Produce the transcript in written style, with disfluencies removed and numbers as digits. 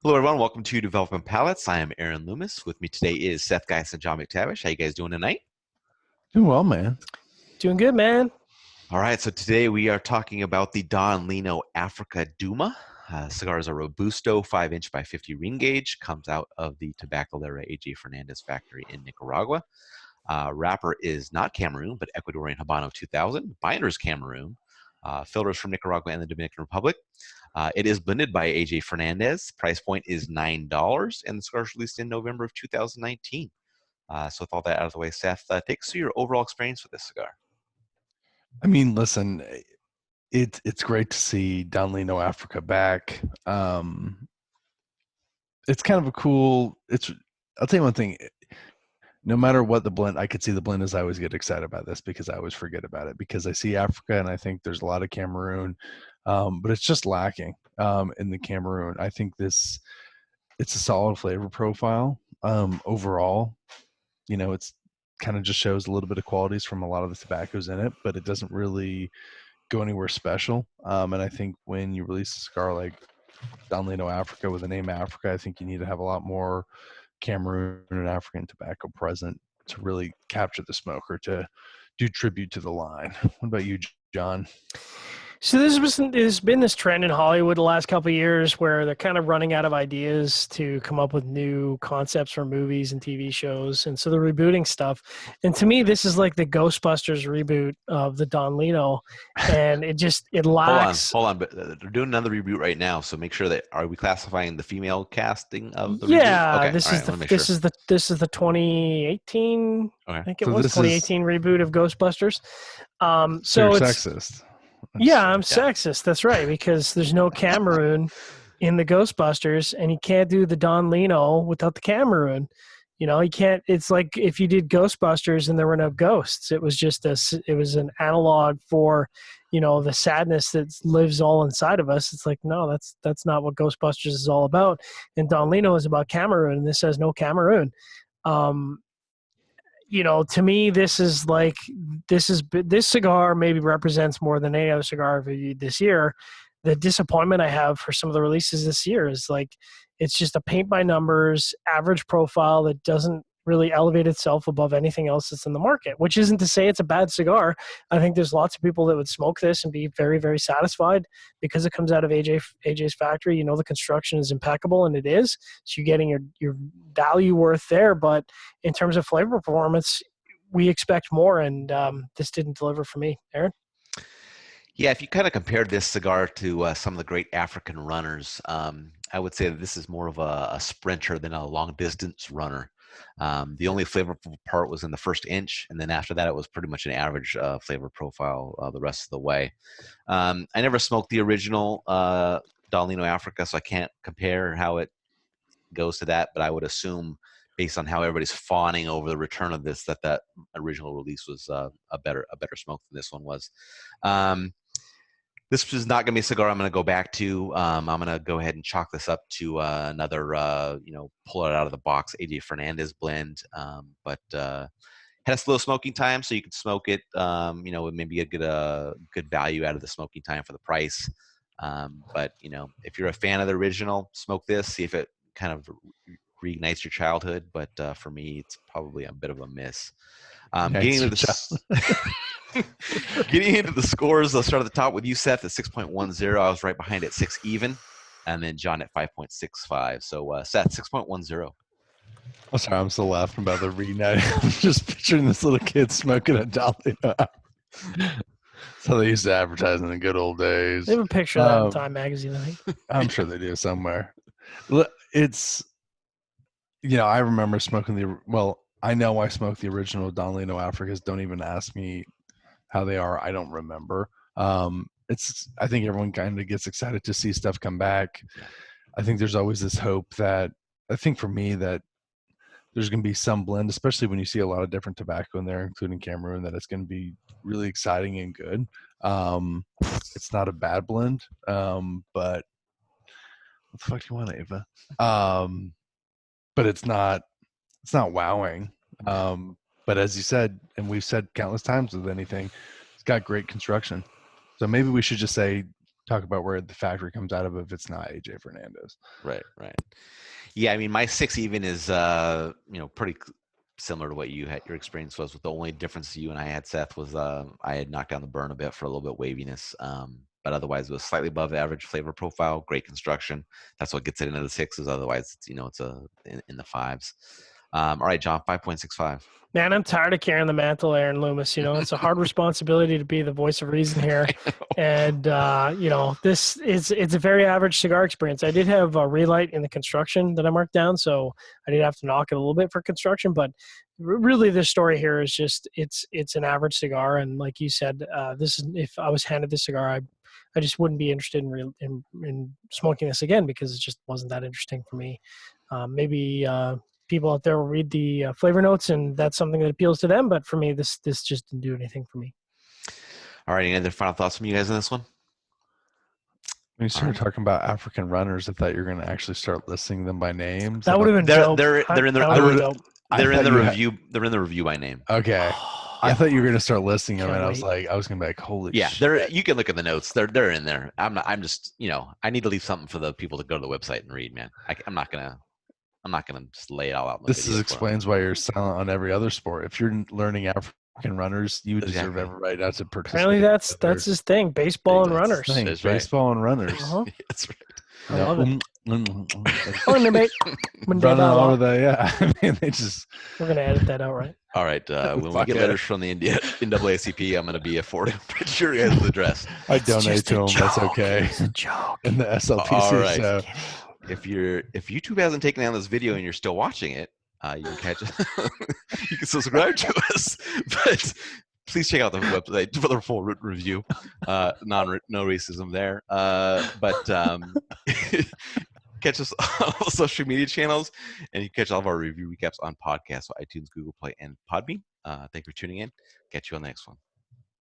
Hello, everyone. Welcome to Development Palates. I am Aaron Loomis. With me today is Seth Geis and John McTavish. How you guys doing tonight? Doing well, man. Doing good, man. All right, so today we are talking about the Don Lino Africa Duma. Cigar is a Robusto 5-inch by 50 ring gauge. Comes out of the Tabacalera AJ Fernandez factory in Nicaragua. Wrapper is not Cameroon, but Ecuadorian Habano 2000. Binder is Cameroon. Filters from Nicaragua and the Dominican Republic. It is blended by AJ Fernandez. Price point is $9, and the cigar is released in November of 2019. So with all that out of the way, Seth, take us through your overall experience with this cigar. I mean, listen, it's great to see Don Lino Africa back. It's kind of a cool. I'll tell you one thing. No matter what the blend, I could see the blend as I always get excited about this because I always forget about it because I see Africa and I think there's a lot of Cameroon, but it's just lacking in the Cameroon. I think it's a solid flavor profile overall. You know, it's kind of just shows a little bit of qualities from a lot of the tobaccos in it, but it doesn't really go anywhere special. And I think when you release a cigar like Don Lino Africa with the name Africa, I think you need to have a lot more Cameroon and African tobacco present to really capture the smoker to do tribute to the line. What about you, John? So there's been this trend in Hollywood the last couple of years where they're kind of running out of ideas to come up with new concepts for movies and TV shows, and so they're rebooting stuff. And to me, this is like the Ghostbusters reboot of the Don Lino, and it lacks. Hold on, but they're doing another reboot right now. So make sure that are we classifying the female casting of the reboot? Yeah, Okay. this All is right, this is the 2018. Okay. I think it So was this is- 2018 reboot of Ghostbusters. So you're it's sexist. Yeah, I'm sexist. That's right, because there's no Cameroon in the Ghostbusters, and you can't do the Don Lino without the Cameroon. You know, you can't. It's like if you did Ghostbusters and there were no ghosts. It was just it was an analog for, the sadness that lives all inside of us. It's like, no, that's not what Ghostbusters is all about. And Don Lino is about Cameroon, and this has no Cameroon. To me, this cigar maybe represents more than any other cigar I've reviewed this year. The disappointment I have for some of the releases this year is like, it's just a paint by numbers, average profile that doesn't really elevate itself above anything else that's in the market, which isn't to say it's a bad cigar. I think there's lots of people that would smoke this and be very, very satisfied because it comes out of AJ's factory. The construction is impeccable, and it is. So you're getting your value worth there. But in terms of flavor performance, we expect more, and this didn't deliver for me. Aaron? Yeah, if you kind of compared this cigar to some of the great African runners, I would say that this is more of a sprinter than a long distance runner. The only flavorful part was in the first inch, and then after that, it was pretty much an average flavor profile the rest of the way. I never smoked the original Don Lino Africa, so I can't compare how it goes to that, but I would assume, based on how everybody's fawning over the return of this, that original release was a better smoke than this one was. This is not going to be a cigar I'm going to go back to. I'm going to go ahead and chalk this up to another, pull it out of the box AJ Fernandez blend. But had a slow smoking time, so you could smoke it. Maybe get a good value out of the smoking time for the price. But if you're a fan of the original, smoke this. See if it kind of reignites your childhood. But for me, it's probably a bit of a miss. Getting into the scores, let's start at the top with you, Seth, at 6.10. I was right behind at 6 even, and then John at 5.65. So, Seth, 6.10. I'm sorry, I'm still laughing about the reuniting. I'm just picturing this little kid smoking a Don Lino. So they used to advertise in the good old days. They have a picture of that in Time magazine, I think. I'm sure they do somewhere. It's, I remember smoking I know I smoked the original Don Lino Africas. Don't even ask me how they are. I don't remember. I think everyone kind of gets excited to see stuff come back. I think there's always this hope that, I think for me, that there's going to be some blend, especially when you see a lot of different tobacco in there, including Cameroon, that it's going to be really exciting and good. It's not a bad blend, but what the fuck do you want, Ava? But it's not wowing. But as you said, and we've said countless times with anything, it's got great construction. So maybe we should just say talk about where the factory comes out of if it's not AJ Fernandez. Right. Yeah, I mean, my 6 even is pretty similar to what your experience was. With the only difference you and I had, Seth, was I had knocked down the burn a bit for a little bit waviness, but otherwise it was slightly above average flavor profile, great construction. That's what gets it into the 6s. Otherwise, it's in the 5s. All right, John, 5.65. Man, I'm tired of carrying the mantle, Aaron Loomis. It's a hard responsibility to be the voice of reason here. And, it's a very average cigar experience. I did have a relight in the construction that I marked down, so I did have to knock it a little bit for construction. But really, the story here is just it's an average cigar. And like you said, if I was handed this cigar, I just wouldn't be interested in smoking this again because it just wasn't that interesting for me. Maybe people out there will read the flavor notes and that's something that appeals to them. But for me, this just didn't do anything for me. All right. Any other final thoughts from you guys on this one? When you started talking about African runners, I thought you were going to actually start listing them by names. That would have been dope. They're in the review. They're in the review by name. Okay. I thought you were going to start listing them, and I was going to be like, holy shit. You can look at the notes. They're in there. I'm just, I need to leave something for the people to go to the website and read, man. I'm not gonna just lay it all out. This explains why you're silent on every other sport. If you're learning African runners, you deserve every right not to participate. Apparently, that's his thing: baseball and runners. Baseball and runners. That's right. I love it. Running all of that, yeah. I mean, we're gonna edit that out, right? All right. When we get letters from the NAACP, I'm gonna be afforded your guys' address. I donate to them. That's okay. It's a joke. And the SLPC. All right. So. If YouTube hasn't taken down this video and you're still watching it, you can catch it. You can subscribe to us, but please check out the website for the full review. No racism there. But catch us on all social media channels, and you can catch all of our review recaps on podcasts, so iTunes, Google Play, and Podbean. Thank you for tuning in. Catch you on the next one.